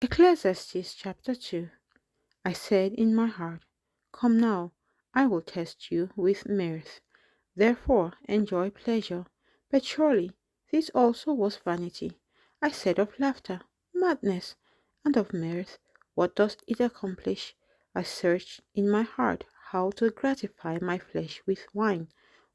Ecclesiastes chapter 2. I said in my heart, come now, I will test you with mirth. Therefore enjoy pleasure. But surely this also was vanity. I said of laughter, madness, and of mirth, what does it accomplish? I searched in my heart how to gratify my flesh with wine,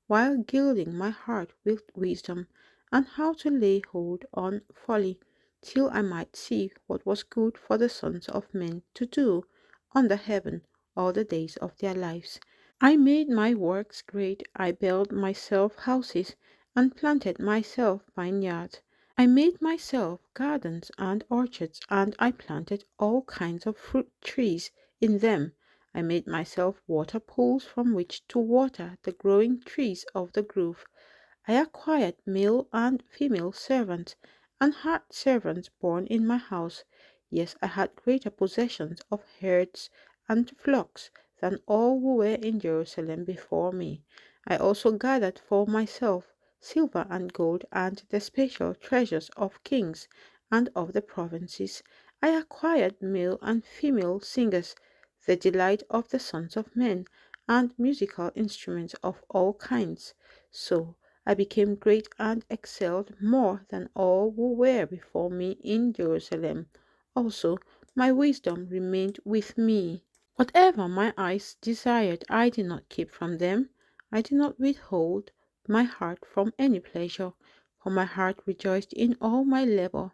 while gilding my heart with wisdom, and how to lay hold on folly, till I might see what was good for the sons of men to do under heaven all the days of their lives. I made my works great, I built myself houses, and planted myself vineyards. I made myself gardens and orchards, and I planted all kinds of fruit trees in them. I made myself water pools from which to water the growing trees of the grove. I acquired male and female servants, and had servants born in my house. Yes, I had greater possessions of herds and flocks than all who were in Jerusalem before me. I also gathered for myself silver and gold and the special treasures of kings and of the provinces. I acquired male and female singers, the delight of the sons of men, and musical instruments of all kinds. So I became great and excelled more than all who were before me in Jerusalem. Also, my wisdom remained with me. Whatever my eyes desired, I did not keep from them. I did not withhold my heart from any pleasure, for my heart rejoiced in all my labor,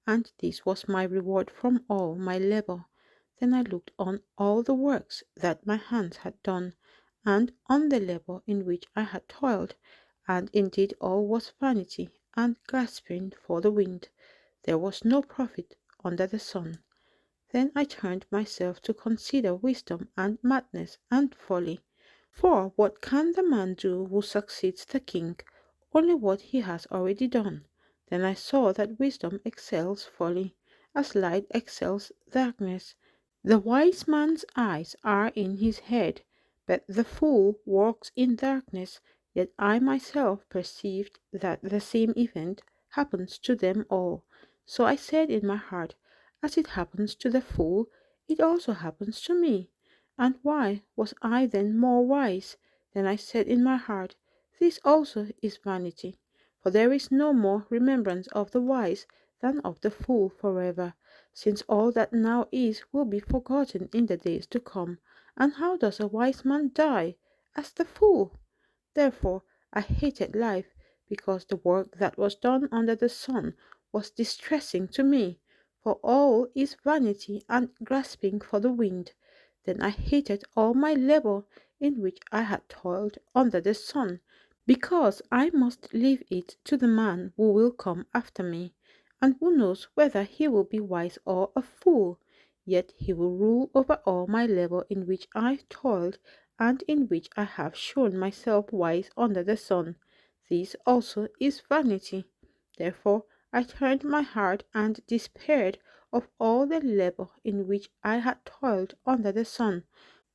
and this was my reward from all my labor. Then I looked on all the works that my hands had done, and on the labor in which I had toiled, and indeed all was vanity and grasping for the wind. There was no profit under the sun. Then I turned myself to consider wisdom and madness and folly. For what can the man do who succeeds the king? Only what he has already done. Then I saw that wisdom excels folly, as light excels darkness. The wise man's eyes are in his head, but the fool walks in darkness. Yet I myself perceived that the same event happens to them all. So I said in my heart, as it happens to the fool, it also happens to me. And why was I then more wise? Then I said in my heart, this also is vanity. For there is no more remembrance of the wise than of the fool forever, since all that now is will be forgotten in the days to come. And how does a wise man die? As the fool. Therefore I hated life, because the work that was done under the sun was distressing to me, for all is vanity and grasping for the wind. Then I hated all my labor in which I had toiled under the sun, because I must leave it to the man who will come after me, and who knows whether he will be wise or a fool. Yet he will rule over all my labor in which I toiled, and in which I have shown myself wise under the sun. This also is vanity. Therefore I turned my heart and despaired of all the labor in which I had toiled under the sun.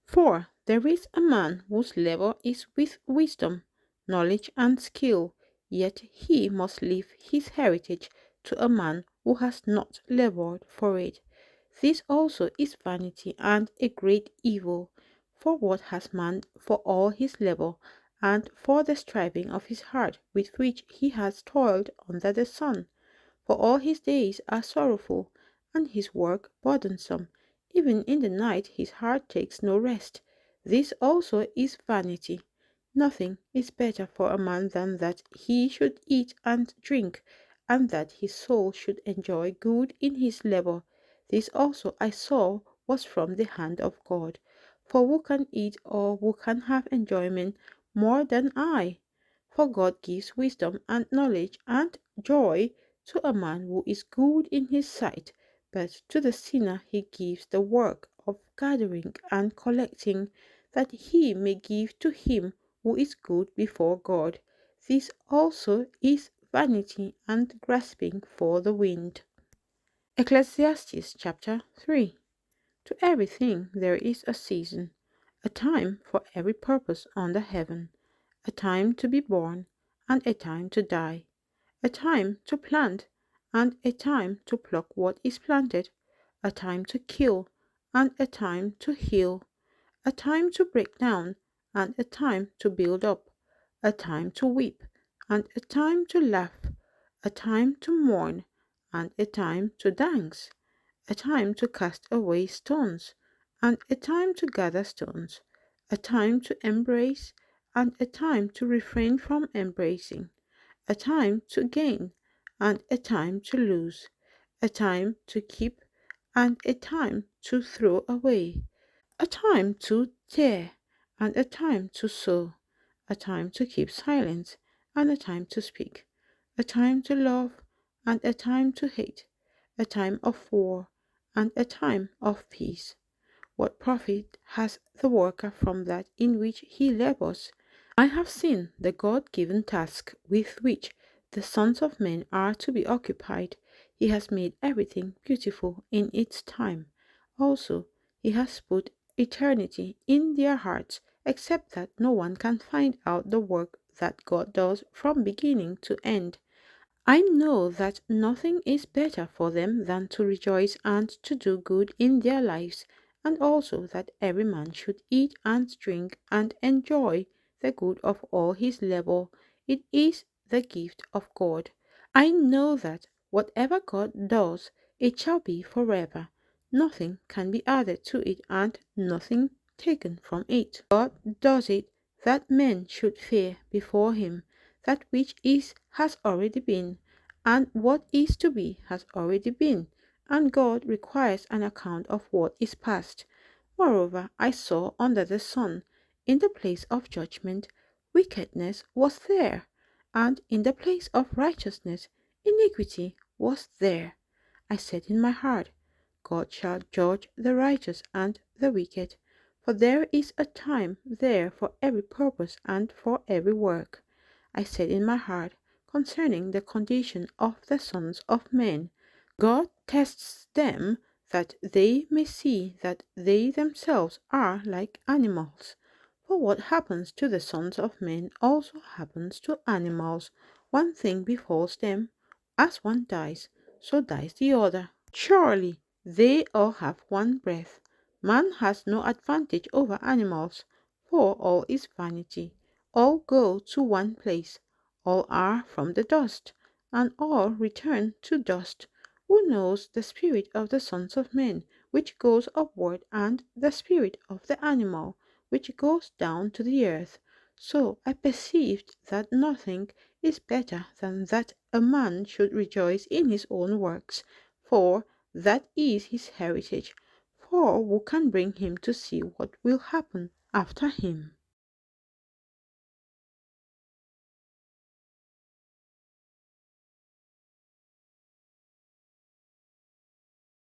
For there is a man whose labor is with wisdom, knowledge, and skill, yet he must leave his heritage to a man who has not labored for it. This also is vanity and a great evil. For what has man for all his labor, and for the striving of his heart with which he has toiled under the sun? For all his days are sorrowful, and his work burdensome. Even in the night his heart takes no rest. This also is vanity. Nothing is better for a man than that he should eat and drink, and that his soul should enjoy good in his labor. This also I saw was from the hand of God. For who can eat or who can have enjoyment more than I? For God gives wisdom and knowledge and joy to a man who is good in his sight, but to the sinner he gives the work of gathering and collecting, that he may give to him who is good before God. This also is vanity and grasping for the wind. Ecclesiastes chapter 3. To everything there is a season, a time for every purpose under heaven, a time to be born and a time to die, a time to plant and a time to pluck what is planted, a time to kill, and a time to heal, a time to break down, and a time to build up, a time to weep, and a time to laugh, a time to mourn, and a time to dance, a time to cast away stones, and a time to gather stones, a time to embrace, and a time to refrain from embracing, a time to gain, and a time to lose, a time to keep, and a time to throw away, a time to tear, and a time to sow, a time to keep silence, and a time to speak, a time to love, and a time to hate, a time of war, and a time of peace. What profit has the worker from that in which he labors? I have seen the God given task with which the sons of men are to be occupied. He has made everything beautiful in its time. Also, he has put eternity in their hearts, except that no one can find out the work that God does from beginning to end. I know that nothing is better for them than to rejoice and to do good in their lives, and also that every man should eat and drink and enjoy the good of all his labor. It is the gift of God. I know that whatever God does, it shall be forever. Nothing can be added to it and nothing taken from it. God does it that men should fear before him. That which is has already been, and what is to be has already been, and God requires an account of what is past. Moreover, I saw under the sun, in the place of judgment, wickedness was there, and in the place of righteousness, iniquity was there. I said in my heart, God shall judge the righteous and the wicked, for there is a time there for every purpose and for every work. I said in my heart concerning the condition of the sons of men, God tests them that they may see that they themselves are like animals. For what happens to the sons of men also happens to animals. One thing befalls them, as one dies, so dies the other. Surely they all have one breath. Man has no advantage over animals, for all is vanity. All go to one place, all are from the dust, and all return to dust. Who knows the spirit of the sons of men, which goes upward, and the spirit of the animal, which goes down to the earth? So I perceived that nothing is better than that a man should rejoice in his own works, for that is his heritage. For who can bring him to see what will happen after him?